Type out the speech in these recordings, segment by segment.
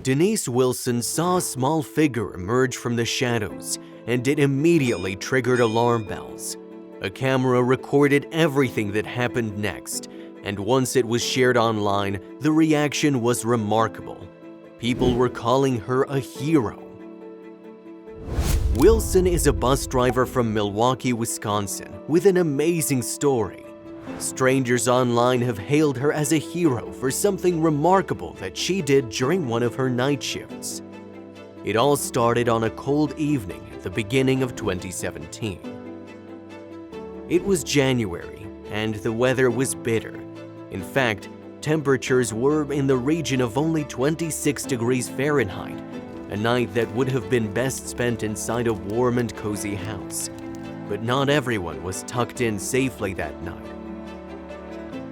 Denise Wilson saw a small figure emerge from the shadows, and it immediately triggered alarm bells. A camera recorded everything that happened next, and once it was shared online, the reaction was remarkable. People were calling her a hero. Wilson is a bus driver from Milwaukee, Wisconsin, with an amazing story. Strangers online have hailed her as a hero for something remarkable that she did during one of her night shifts. It all started on a cold evening at the beginning of 2017. It was January, and the weather was bitter. In fact, temperatures were in the region of only 26 degrees Fahrenheit, a night that would have been best spent inside a warm and cozy house. But not everyone was tucked in safely that night.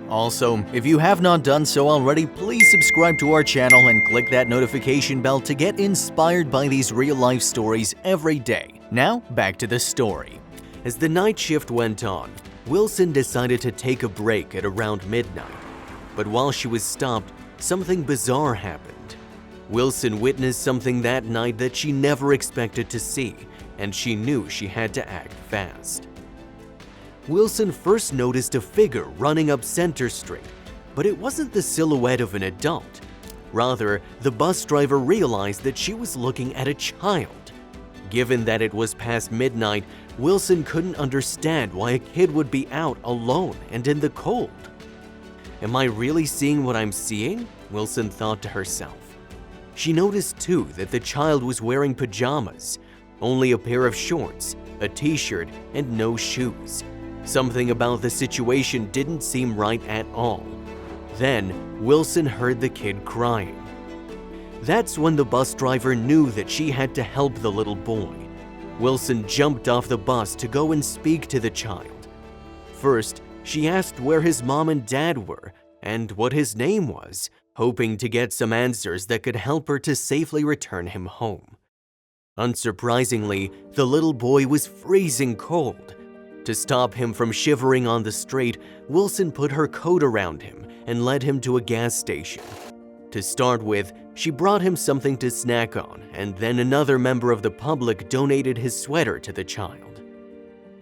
Also, if you have not done so already, please subscribe to our channel and click that notification bell to get inspired by these real-life stories every day. Now, back to the story. As the night shift went on, Wilson decided to take a break at around midnight. But while she was stopped, something bizarre happened. Wilson witnessed something that night that she never expected to see, and she knew she had to act fast. Wilson first noticed a figure running up Center Street, but it wasn't the silhouette of an adult. Rather, the bus driver realized that she was looking at a child. Given that it was past midnight, Wilson couldn't understand why a kid would be out alone and in the cold. "Am I really seeing what I'm seeing?" Wilson thought to herself. She noticed too that the child was wearing pajamas, only a pair of shorts, a t-shirt, and no shoes. Something about the situation didn't seem right at all. Then, Wilson heard the kid crying. That's when the bus driver knew that she had to help the little boy. Wilson jumped off the bus to go and speak to the child. First, she asked where his mom and dad were and what his name was, hoping to get some answers that could help her to safely return him home. Unsurprisingly, the little boy was freezing cold. To stop him from shivering on the street, Wilson put her coat around him and led him to a gas station. To start with, she brought him something to snack on, and then another member of the public donated his sweater to the child.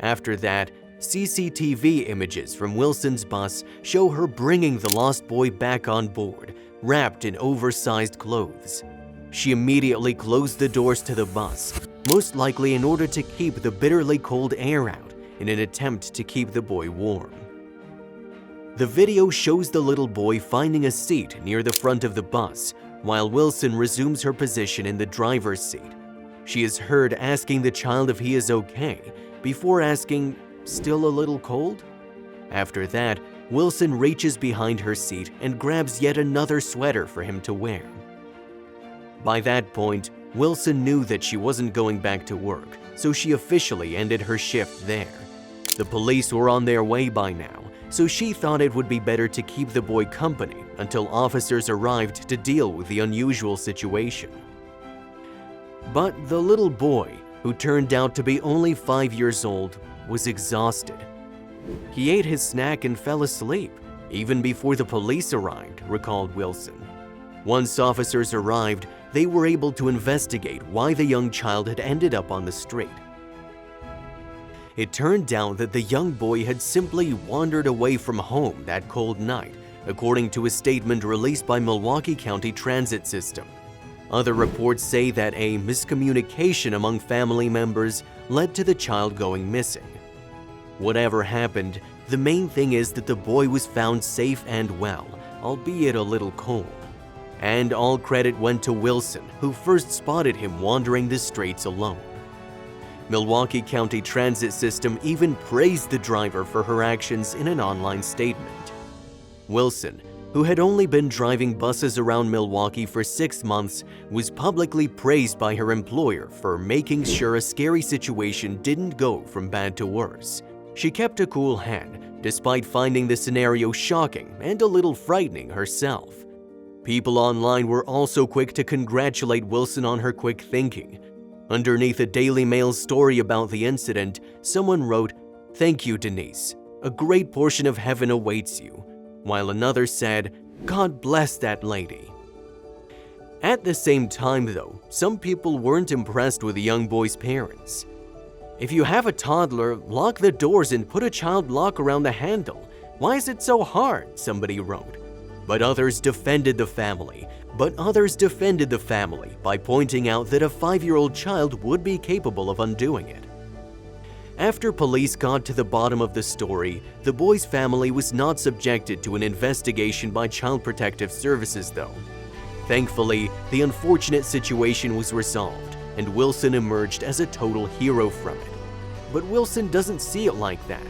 After that, CCTV images from Wilson's bus show her bringing the lost boy back on board, wrapped in oversized clothes. She immediately closed the doors to the bus, most likely in order to keep the bitterly cold air out, in an attempt to keep the boy warm. The video shows the little boy finding a seat near the front of the bus, while Wilson resumes her position in the driver's seat. She is heard asking the child if he is okay, before asking, "Still a little cold?" After that, Wilson reaches behind her seat and grabs yet another sweater for him to wear. By that point, Wilson knew that she wasn't going back to work, so she officially ended her shift there. The police were on their way by now, so she thought it would be better to keep the boy company until officers arrived to deal with the unusual situation. But the little boy, who turned out to be only 5 years old, was exhausted. He ate his snack and fell asleep, even before the police arrived, recalled Wilson. Once officers arrived, they were able to investigate why the young child had ended up on the street. It turned out that the young boy had simply wandered away from home that cold night, according to a statement released by Milwaukee County Transit System. Other reports say that a miscommunication among family members led to the child going missing. Whatever happened, the main thing is that the boy was found safe and well, albeit a little cold. And all credit went to Wilson, who first spotted him wandering the streets alone. Milwaukee County Transit System even praised the driver for her actions in an online statement. Wilson, who had only been driving buses around Milwaukee for 6 months, was publicly praised by her employer for making sure a scary situation didn't go from bad to worse. She kept a cool head, despite finding the scenario shocking and a little frightening herself. People online were also quick to congratulate Wilson on her quick thinking. Underneath a Daily Mail story about the incident, someone wrote, "Thank you, Denise. A great portion of heaven awaits you," while another said, "God bless that lady." At the same time though, some people weren't impressed with the young boy's parents. "If you have a toddler, lock the doors and put a child lock around the handle. Why is it so hard?" somebody wrote. But others defended the family by pointing out that a 5-year-old child would be capable of undoing it. After police got to the bottom of the story, the boy's family was not subjected to an investigation by Child Protective Services though. Thankfully, the unfortunate situation was resolved, and Wilson emerged as a total hero from it. But Wilson doesn't see it like that.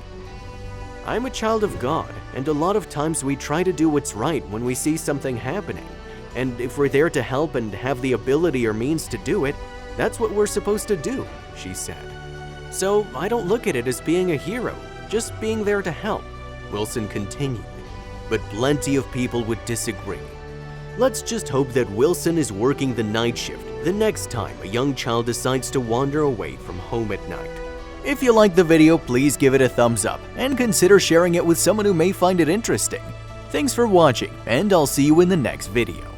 "I'm a child of God, and a lot of times we try to do what's right when we see something happening. And if we're there to help and have the ability or means to do it, that's what we're supposed to do," she said. "So I don't look at it as being a hero, just being there to help," Wilson continued. But plenty of people would disagree. Let's just hope that Wilson is working the night shift the next time a young child decides to wander away from home at night. If you liked the video, please give it a thumbs up and consider sharing it with someone who may find it interesting. Thanks for watching, and I'll see you in the next video.